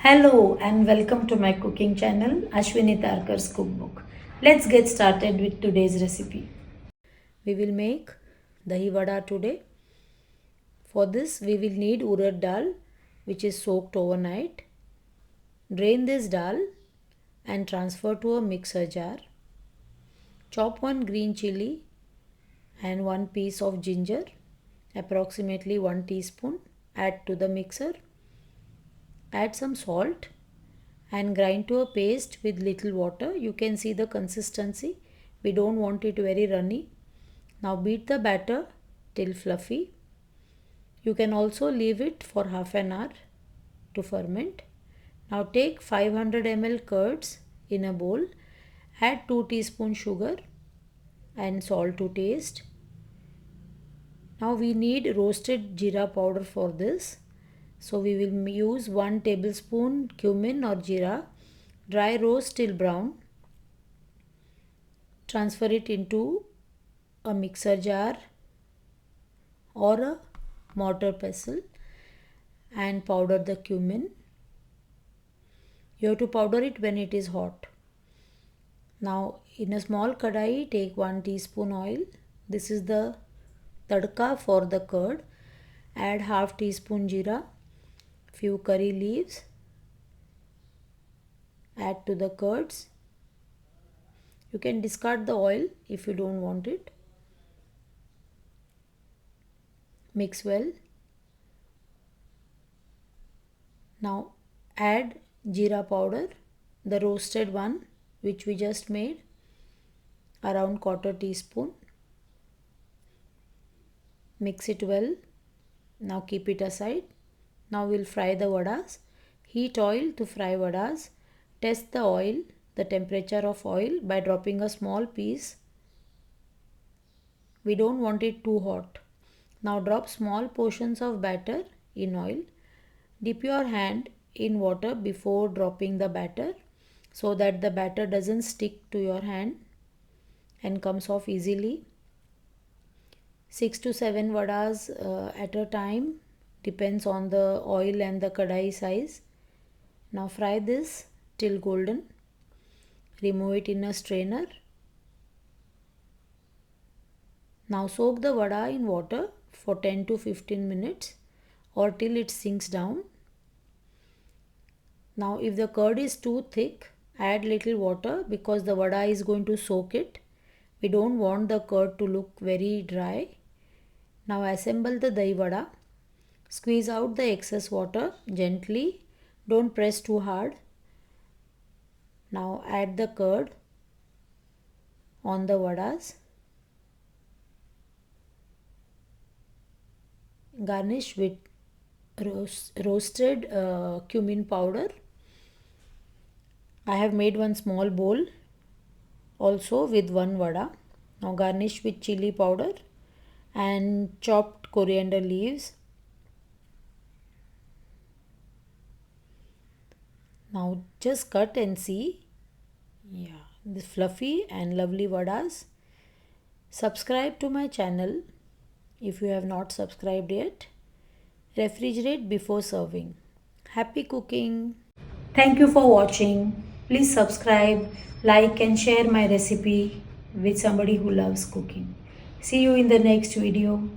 Hello and welcome to my cooking channel Ashwini Tarkar's cookbook. Let's get started with today's recipe. We will make Dahiwada today. For this we will need urad dal which is soaked overnight. Drain this dal and transfer to a mixer jar. Chop one green chili and one piece of ginger, approximately 1 teaspoon. Add to the mixer. Add some salt and grind to a paste with little water. You can see the consistency. We don't want it very runny. Now beat the batter till fluffy. You can also leave it for half an hour to ferment. Now take 500 ml curds in a bowl. Add 2 teaspoon sugar and salt to taste. Now we need roasted jeera powder for this. So we will use 1 tablespoon cumin or jeera. Dry roast till brown. Transfer it into a mixer jar or a mortar pestle and powder the cumin. You have to powder it when it is hot. Now in a small kadai take 1 teaspoon oil. This is the tadka for the curd. Add half teaspoon jeera, few curry leaves. Add to the curds. You can discard the oil if you don't want it. Mix well. Now add jeera powder, the roasted one which we just made, around quarter teaspoon. Mix it well. Now keep it aside. Now we'll fry the vadas. Heat oil to fry vadas. Test the oil, the temperature of oil by dropping a small piece. We don't want it too hot. Now drop small portions of batter in oil. Dip your hand in water before dropping the batter so that the batter doesn't stick to your hand and comes off easily. 6 to 7 vadas at a time, depends on the oil and the kadai size. Now fry this till golden. Remove it in a strainer. Now soak the vada in water for 10 to 15 minutes or till it sinks down. Now if the curd is too thick, add little water because the vada is going to soak it. We don't want the curd to look very dry. Now assemble the dahi vada. Squeeze out the excess water gently. Don't press too hard. Now add the curd on the vadas. Garnish with roasted cumin powder. I have made one small bowl also with one vada. Now garnish with chili powder and chopped coriander leaves. Now just cut and see. Yeah, the fluffy and lovely vadas. Subscribe to my channel if you have not subscribed yet. Refrigerate before serving. Happy cooking! Thank you for watching. Please subscribe, like and share my recipe with somebody who loves cooking. See you in the next video.